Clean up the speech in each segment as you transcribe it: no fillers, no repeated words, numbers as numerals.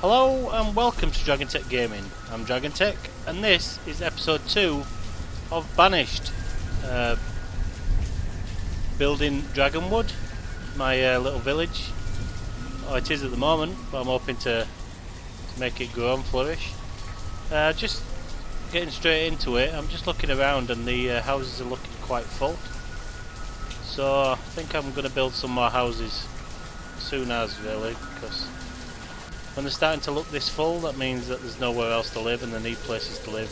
Hello and welcome to Dragontech Gaming. I'm Dragontech and this is episode 2 of Banished. Building Dragonwood, my little village. Oh, it is at the moment, but I'm hoping to make it grow and flourish. Just getting straight into it, I'm just looking around and the houses are looking quite full. So I think I'm going to build some more houses soon as really, because when they're starting to look this full, that means that there's nowhere else to live and they need places to live.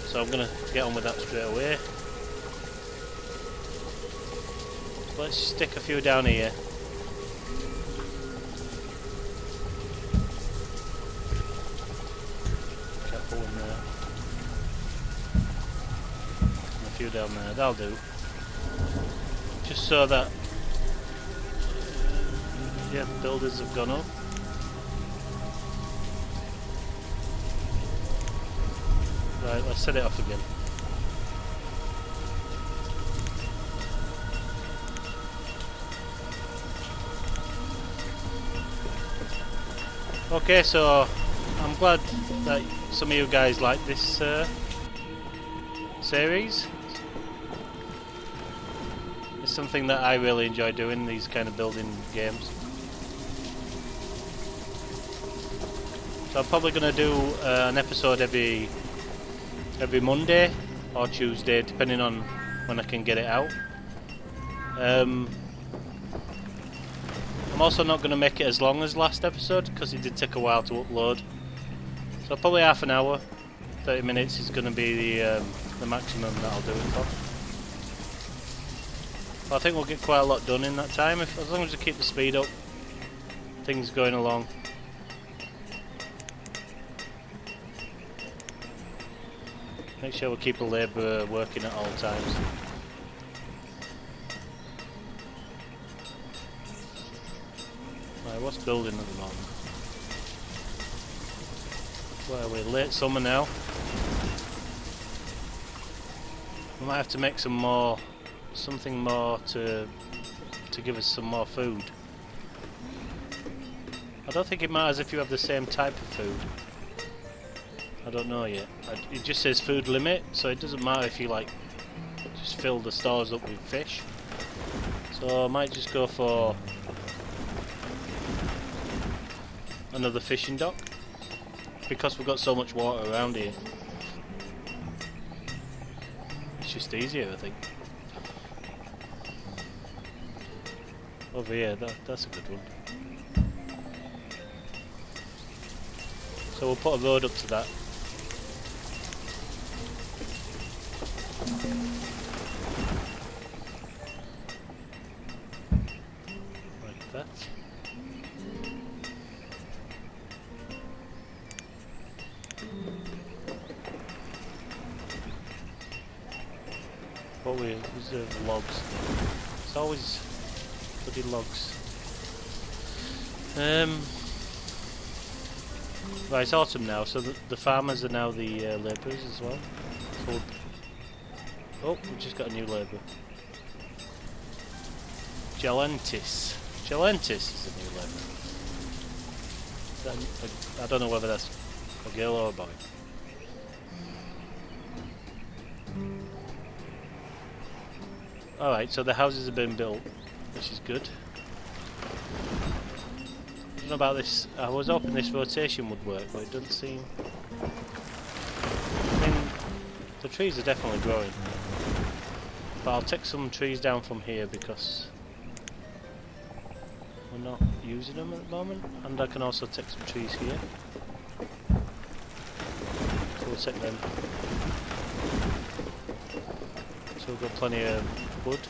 So I'm going to get on with that straight away. So let's stick a few down here. Careful in there. And a few down there, that'll do. Just so that the builders have gone up. Right, let's set it off again. Okay, so I'm glad that some of you guys like this series. It's something that I really enjoy doing, these kind of building games. So I'm probably going to do an episode every Monday or Tuesday, depending on when I can get it out. I'm also not going to make it as long as last episode because it did take a while to upload. So probably half an hour, 30 minutes is going to be the maximum that I'll do it for. But I think we'll get quite a lot done in that time, as long as we keep the speed up, things going along. Make sure we keep the labour working at all times. Right, what's building at the moment? Where are we? Late summer now. We might have to make something more to give us some more food. I don't think it matters if you have the same type of food. I don't know yet. It just says food limit, so it doesn't matter if you like just fill the stores up with fish. So I might just go for another fishing dock because we've got so much water around here. It's just easier, I think. Over here, that's a good one. So we'll put a road up to that. Like that. What we reserve logs. It's always bloody logs. Right, it's autumn now, so the farmers are now the labourers as well. So oh, we've just got a new labour. Gelentis. Gelentis is a new labour. I don't know whether that's a girl or a boy. Alright, so the houses have been built, which is good. I don't know about this. I was hoping this rotation would work, but it doesn't seem. I mean, the trees are definitely growing. But I'll take some trees down from here because we're not using them at the moment. And I can also take some trees here. So we'll take them. So we've got plenty of wood.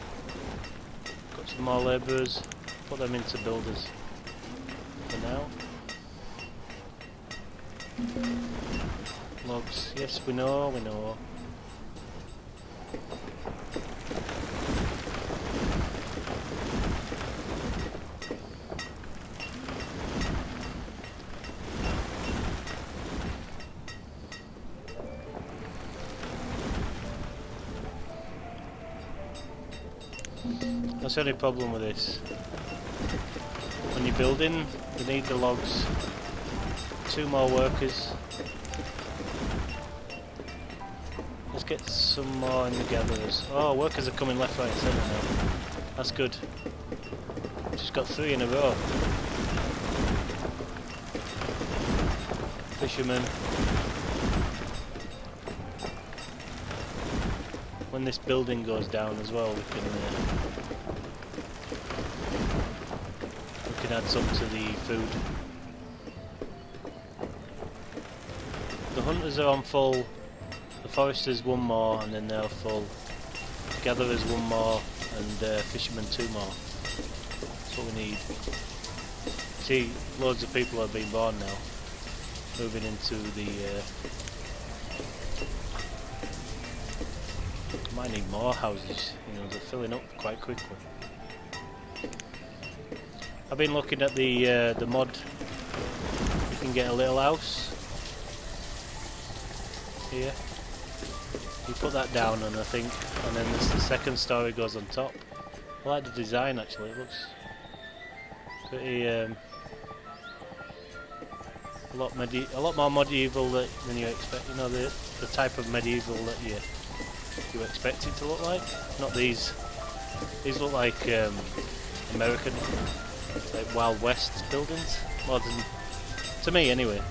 Got some more labourers. Put them into builders for now. Logs, yes, we know. That's the only problem with this. when you're building, we need the logs. 2 more workers. Let's get some more in the gatherers. Oh, workers are coming left, right, and centre now. That's good. Just got 3 in a row. Fishermen. When this building goes down as well, we can add some to the food. The hunters are on full. The foresters 1 more, and then they're full. Gatherers 1 more, and fishermen 2 more. That's what we need. See, loads of people have been born now, moving into the. Might need more houses. You know, they're filling up quite quickly. I've been looking at the mod. You can get a little house here. You put that down, and I think, and then the second story goes on top. I like the design actually. It looks pretty a lot more medieval than you expect. You know, the type of medieval that you expect it to look like. Not these. These look like American, like Wild West buildings, more than to me anyway.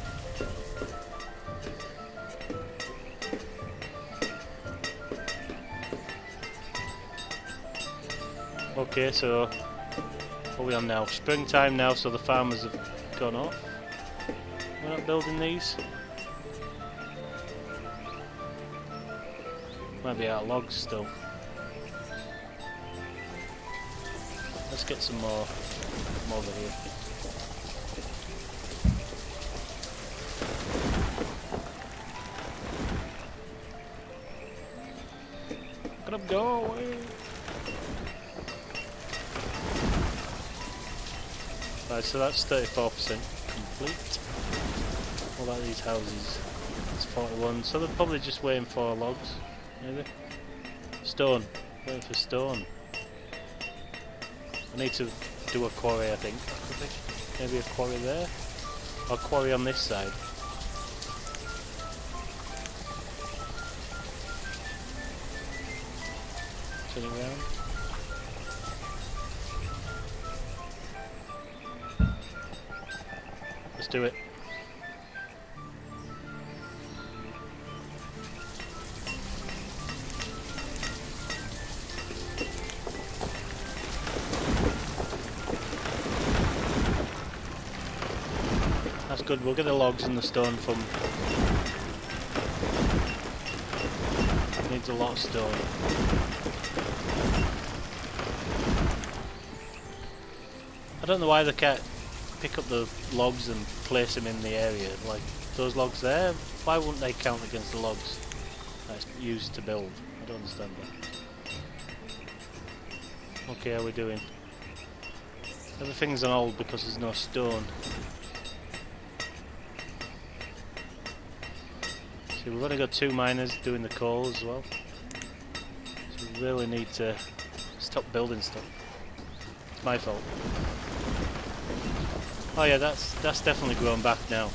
Okay, so what are we on now? Springtime now, so the farmers have gone off. We're not building these. Might be out of logs still. Let's get some more from over here. Gotta go away. Right, so that's 34% complete. What about these houses? It's 41, so they're probably just waiting for logs, maybe? Stone, waiting for stone. I need to do a quarry, I think. Maybe a quarry there? Or a quarry on this side. Turn it around. Let's do it. That's good, we'll get the logs and the stone from... Needs a lot of stone. I don't know why they can't pick up the logs and place them in the area. Like, those logs there, why wouldn't they count against the logs that's used to build? I don't understand that. Okay, how are we doing? Everything's on hold because there's no stone. See, we've only got 2 miners doing the coal as well. So we really need to stop building stuff. It's my fault. Oh yeah, that's definitely grown back now.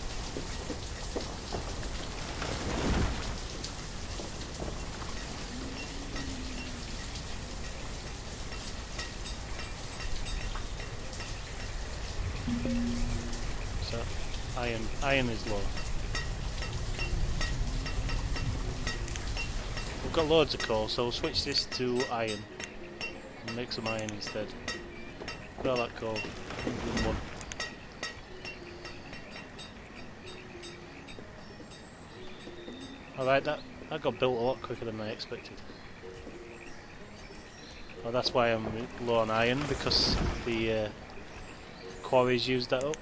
So iron is low. We've got loads of coal, so we'll switch this to iron and make some iron instead. Look at all that coal. 101. Alright, that got built a lot quicker than I expected. Oh, that's why I'm low on iron, because the quarries used that up.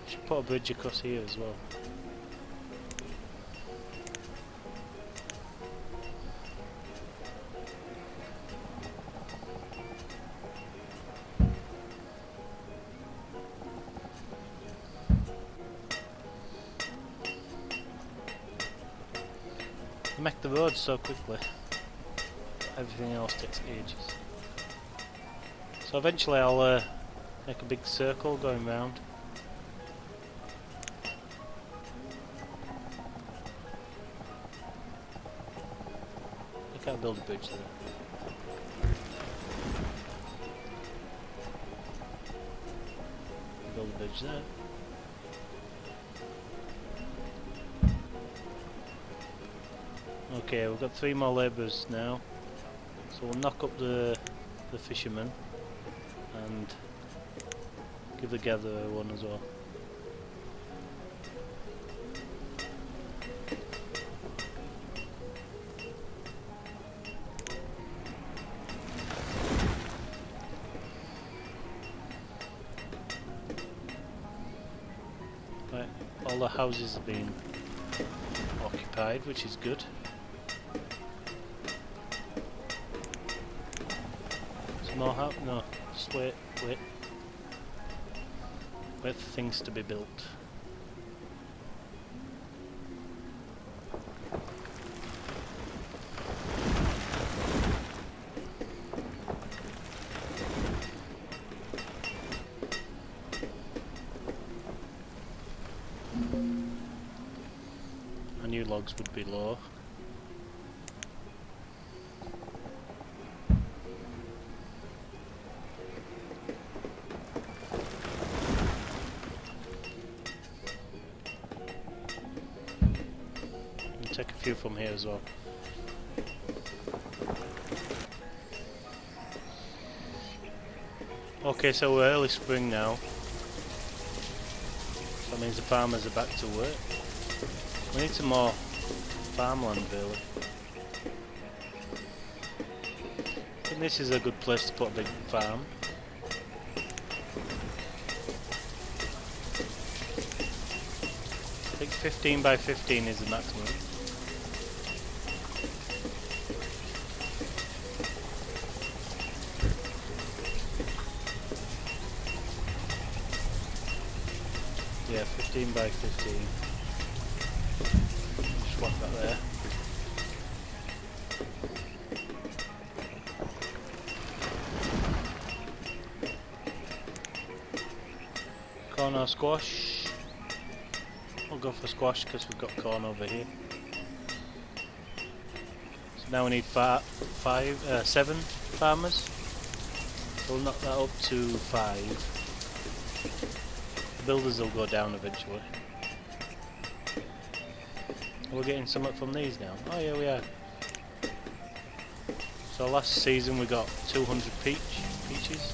Should put a bridge across here as well. Make the road so quickly. Everything else takes ages. So eventually I'll make a big circle going round. I can't build a bridge there. Build a bridge there. Okay, we've got 3 more labourers now, so we'll knock up the fishermen and give the gatherer one as well. Right, all the houses have been occupied, which is good. More house? No, just wait for things to be built. I knew logs would be low. Take a few from here as well. Okay, so we're early spring now. So that means the farmers are back to work. We need some more farmland really. I think this is a good place to put a big farm. I think 15 by 15 is the maximum. Yeah, 15 by 15. Just whack that there. Corn or squash? We'll go for squash because we've got corn over here. So now we need 7 farmers. So we'll knock that up to 5. The builders will go down eventually. We're getting something from these now. Oh yeah, we are. So last season we got 200 peaches.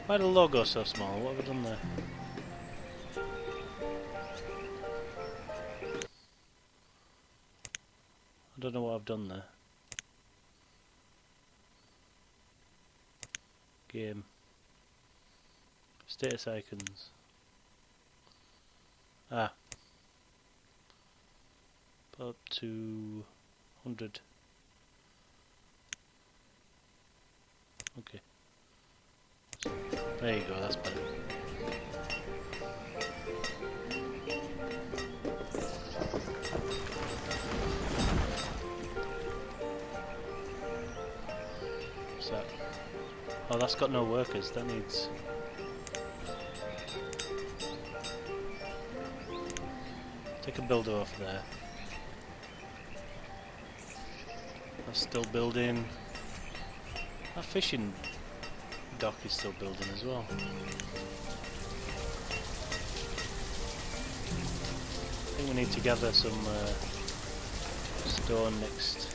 Why the logo so small? What have I done there? I don't know what I've done there. Game. Status icons. Ah. Up to 100. Okay. There you go, that's better. What's that? Oh, that's got no workers, that needs... Take a builder off there. That's still building. That fishing dock is still building as well. I think we need to gather some stone next.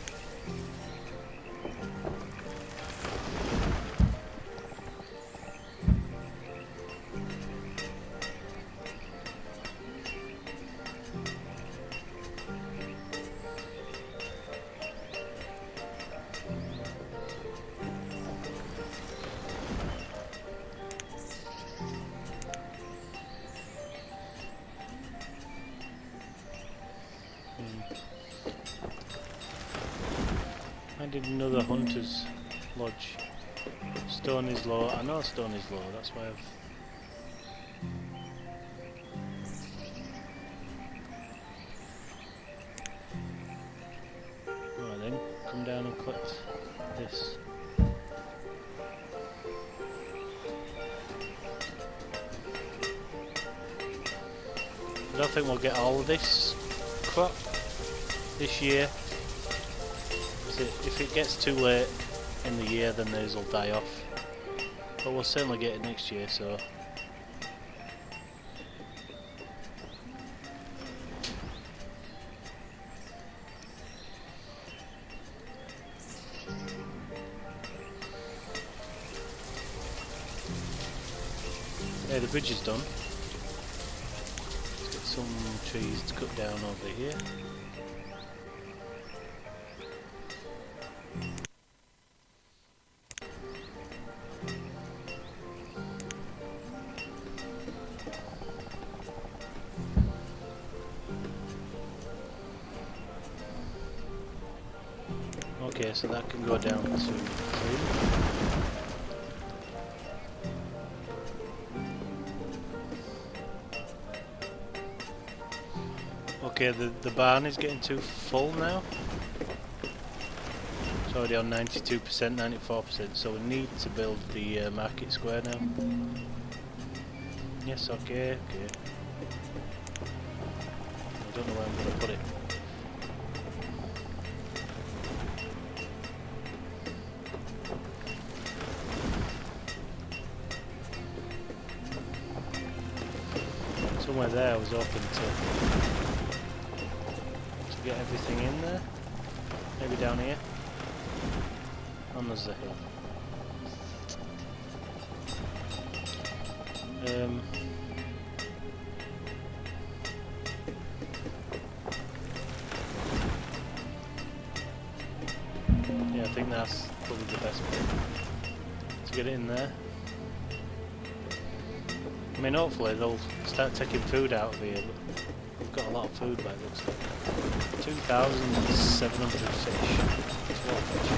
I did another hunter's lodge. Stone is low. I know stone is low, that's why I've... come down and collect this. I don't think we'll get all of this crop this year. If it gets too late in the year, then these will die off. But we'll certainly get it next year, so. Yeah, the bridge is done. Let's get some trees to cut down over here. Okay, so that can go down to 3. Okay, the barn is getting too full now. It's already on 92%, 94%, so we need to build the market square now. Yes, okay. I don't know where I'm going to put it. Somewhere there I was hoping to get everything in there. Maybe down here. And there's the hill. Yeah, I think that's probably the best way to get it in there. I mean, hopefully they'll start taking food out of here, but we've got a lot of food by it looks like. 2,700 fish. That's a lot of fish.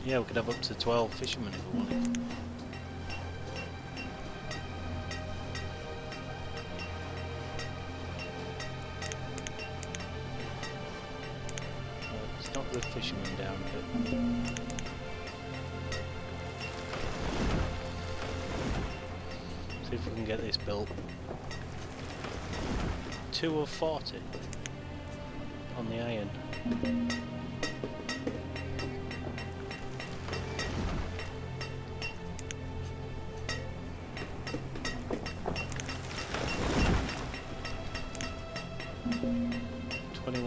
Yeah, we could have up to 12 fishermen if we wanted. Knock the fishermen down a bit. See if we can get this built. 2 of 40 on the iron.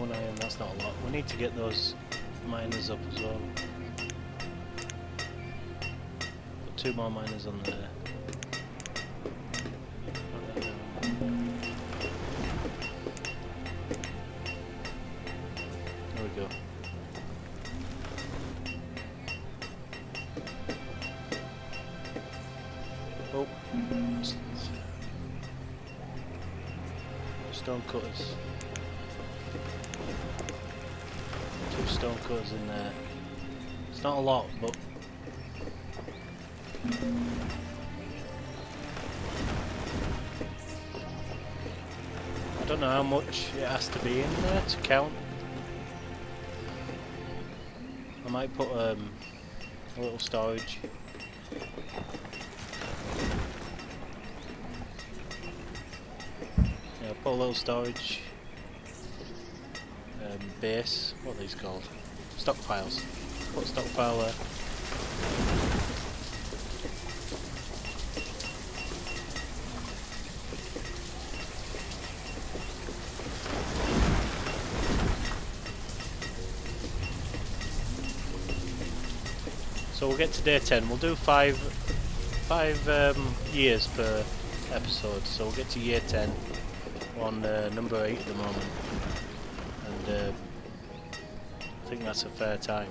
Iron, that's not a lot. We need to get those miners up as well. Put 2 more miners on there. There we go. Oh, stone cutters. 2 stone cutters in there. It's not a lot, but I don't know how much it has to be in there to count. I might put a little storage. Yeah, I'll put a little storage base. What are these called? Stockpiles. Put a stockpile there. So we'll get to day 10. We'll do five years per episode. So we'll get to year 10 on number 8 at the moment, and I think that's a fair time.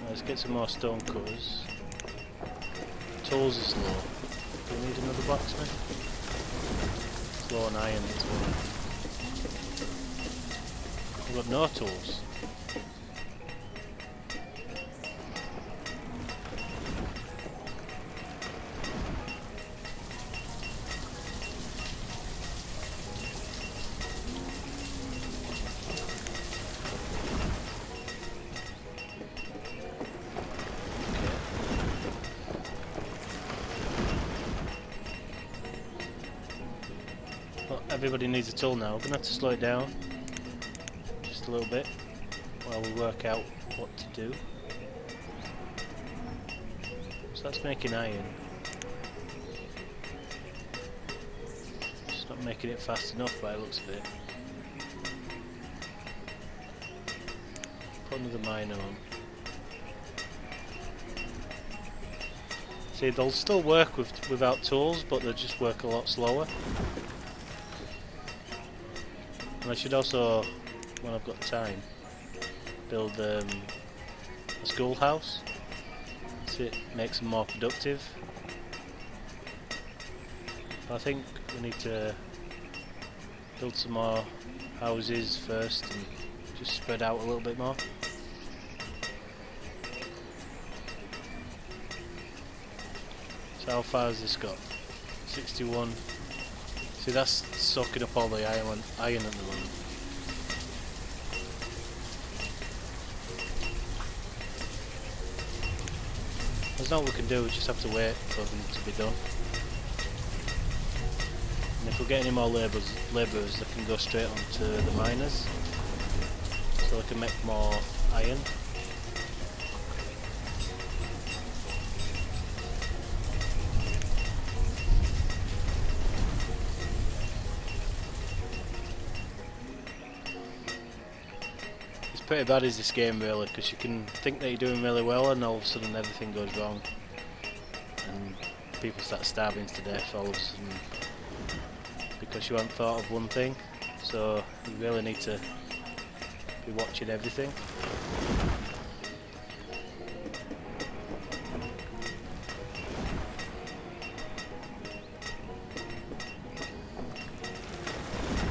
Let's get some more stone cutters. Tools are slow. Do we need another blacksmith? Slow on iron as well. We've got no tools. everybody needs a tool now. We're gonna have to slow it down just a little bit while we work out what to do. So that's making iron. It's not making it fast enough by the looks of it. Put another miner on. See, they'll still work without tools, but they'll just work a lot slower. And I should also, when I've got time, build a schoolhouse, so it makes them more productive. I think we need to build some more houses first and just spread out a little bit more. So how far has this got? 61. See, that's soaking up all the iron at the moment. There's not what we can do, we just have to wait for them to be done. And if we get any more labourers, they can go straight on to the miners, so they can make more iron. Pretty bad is this game really, because you can think that you're doing really well and all of a sudden everything goes wrong and people start starving to death all of a sudden because you haven't thought of one thing. So you really need to be watching everything.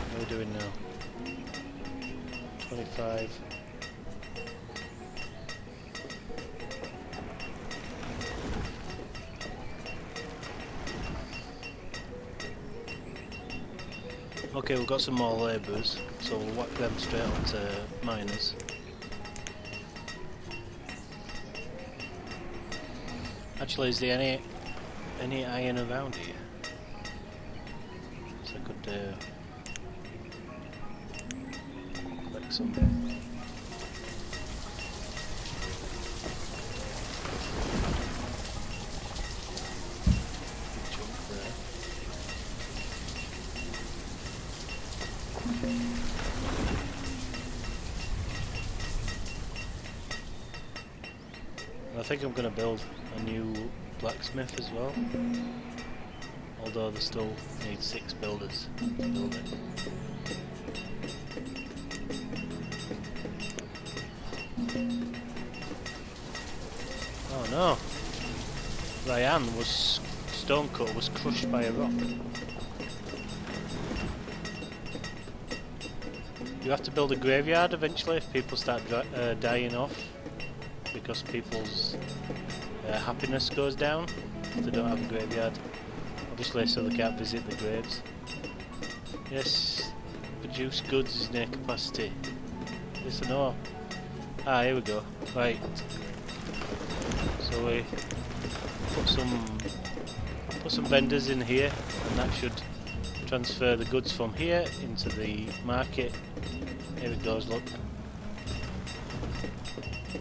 What are we doing now? 25. Okay, we've got some more labourers, so we'll whack them straight onto miners. Actually, is there any iron around here? So I could collect some. I think I'm going to build a new blacksmith as well, although they still need 6 builders to build it. Oh no! Ryan was stonecut, was crushed by a rock. You have to build a graveyard eventually if people start dying off, because people's happiness goes down if they don't have a graveyard. Obviously, so they can't visit the graves. Yes, produce goods is near capacity. Yes or no? Ah, here we go. Right. So we put some vendors in here, and that should transfer the goods from here into the market. Here it goes, look.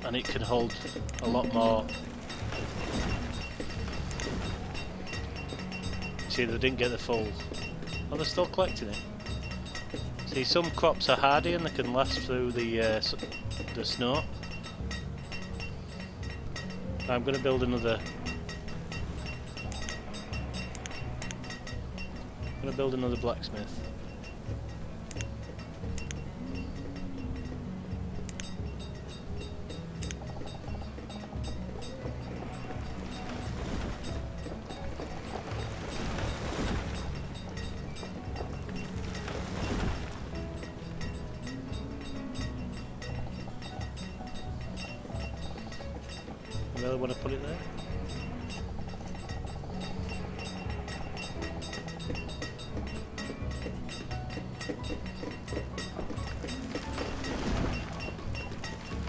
And it can hold a lot more. See, they didn't get the full. Oh, they're still collecting it. See, some crops are hardy and they can last through the snow. I'm going to build another. I'm going to build another blacksmith. I really want to put it there.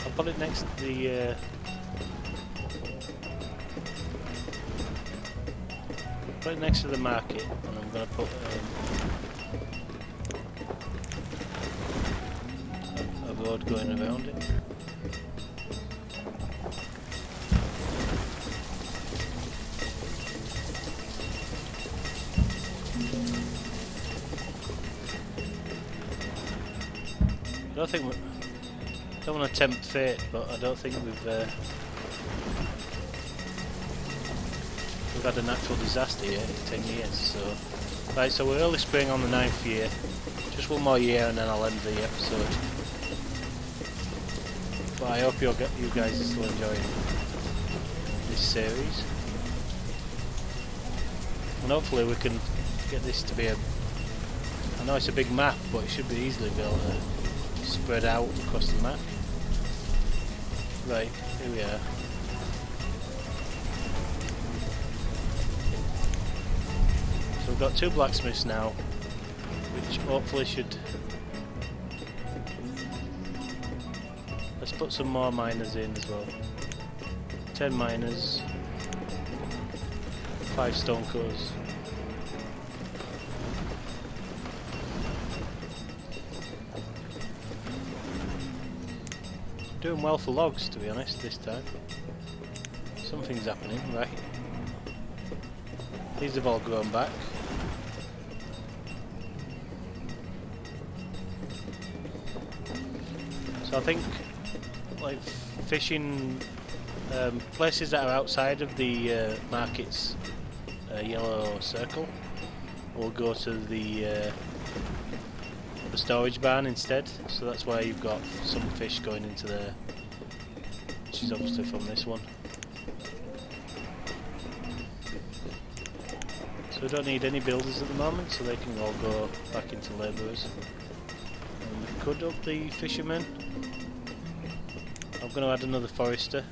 I'll put it next to the put it next to the market, and I'm going to put road going around it. I don't want to tempt fate, but I don't think we've had a natural disaster yet in 10 years. So, right, so we're early spring on the 9th year. Just one more year and then I'll end the episode. But I hope you guys are still enjoying this series, and hopefully we can get this to be a. I know it's a big map, but it should be easily be able to spread out across the map. Right, here we are. So we've got 2 blacksmiths now, which hopefully should. Let's put some more miners in as well. 10 miners, 5 stonecutters. Doing well for logs, to be honest, this time. Something's happening, right? These have all grown back. So I think, like, fishing places that are outside of the market's yellow circle will go to the storage barn instead. So that's why you've got some fish going into there, which is obviously from this one. So we don't need any builders at the moment, so they can all go back into labourers. And we could up the fishermen. I'm going to add another forester.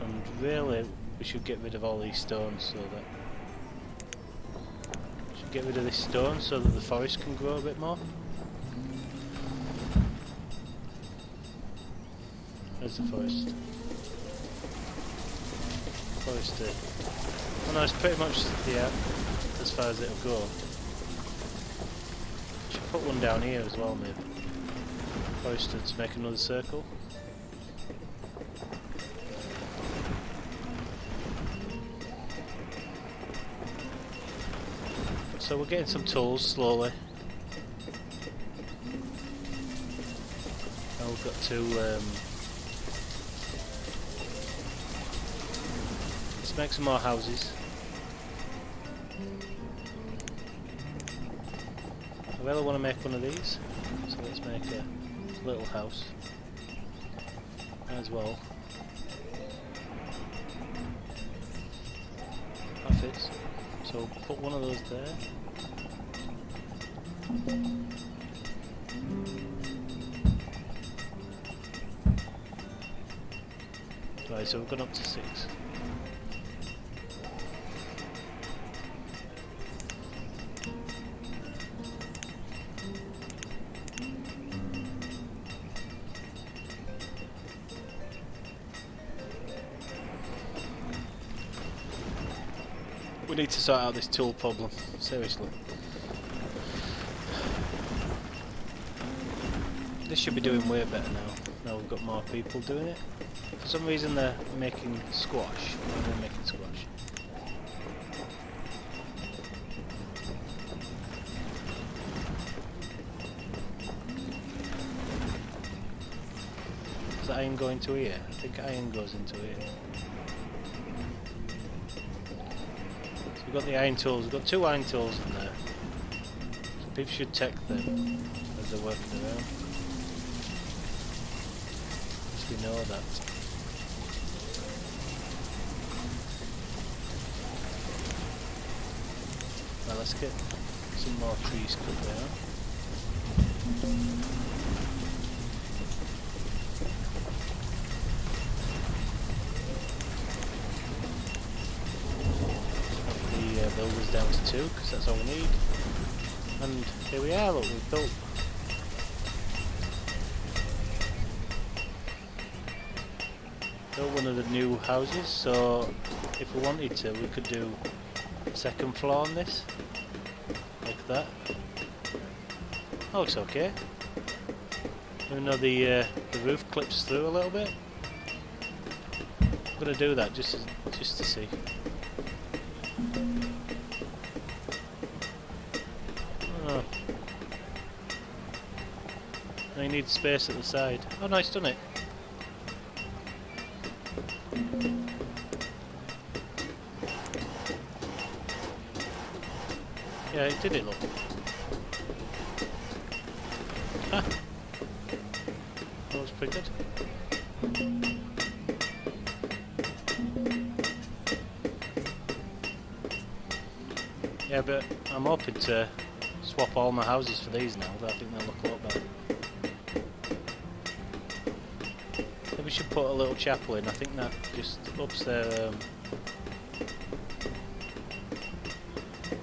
And really, we should get rid of all these stones so that... Get rid of this stone so that the forest can grow a bit more. Where's the forest? Forest. Oh no, it's pretty much, yeah, as far as it'll go. Should put one down here as well, maybe. Forester to make another circle. So we're getting some tools slowly. Now we've got to let's make some more houses. I really want to make one of these, so let's make a little house as well. That fits. So put one of those there. Right, so we've gone up to 6. We need to sort out this tool problem, seriously. This should be doing way better now. Now we've got more people doing it. For some reason they're making squash. Why are they making squash? Is iron going to here? I think iron goes into here. So we've got the iron tools. We've got 2 iron tools in there. So people should check them as they're working around. We know that. Now let's get some more trees cut down. The builders down to 2 because that's all we need. And here we are, look, we've built. One of the new houses, so if we wanted to we could do a 2nd floor on this, like that. That looks okay. Even though the roof clips through a little bit. I'm gonna do that just to see. Oh. I need space at the side. Oh no, it's done it. Yeah, it did it, look. Ah. That was pretty good. Yeah, but I'm hoping to swap all my houses for these now. I think they'll look a lot better. Maybe we should put a little chapel in. I think that just ups their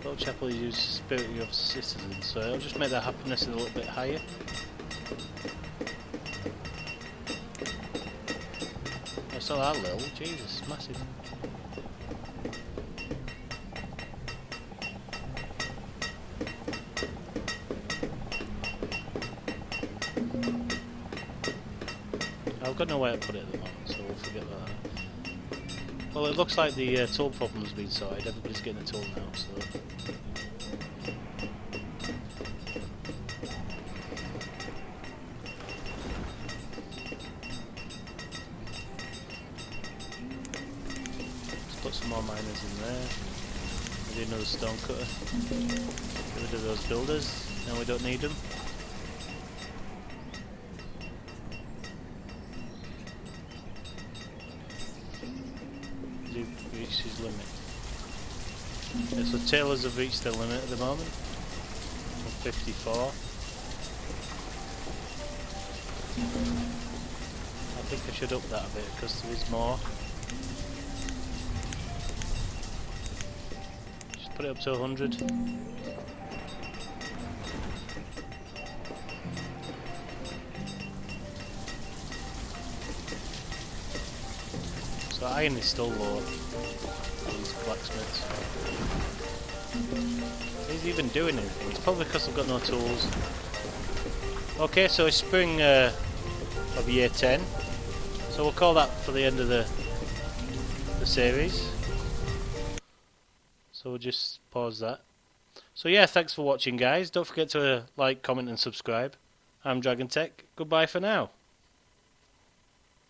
little chapel uses spirit of citizens, so it'll just make their happiness a little bit higher. It's not that little, Jesus, massive. I've got nowhere to put it at the moment, so we'll forget about that. Well, it looks like the tool problem's been sorted. Everybody's getting a tool now, so... Let's put some more miners in there. Maybe another stone cutter. Get rid of those builders. Now we don't need them. Reached his limit. Yeah, so tailors have reached their limit at the moment. 54. I think I should up that a bit because there is more. Just put it up to 100. So iron is still low. These blacksmiths. He's even doing anything. It's probably because I've got no tools. Okay, so it's spring of year 10. So we'll call that for the end of the series. So we'll just pause that. So yeah, thanks for watching, guys. Don't forget to like, comment and subscribe. I'm Dragon Tech. Goodbye for now.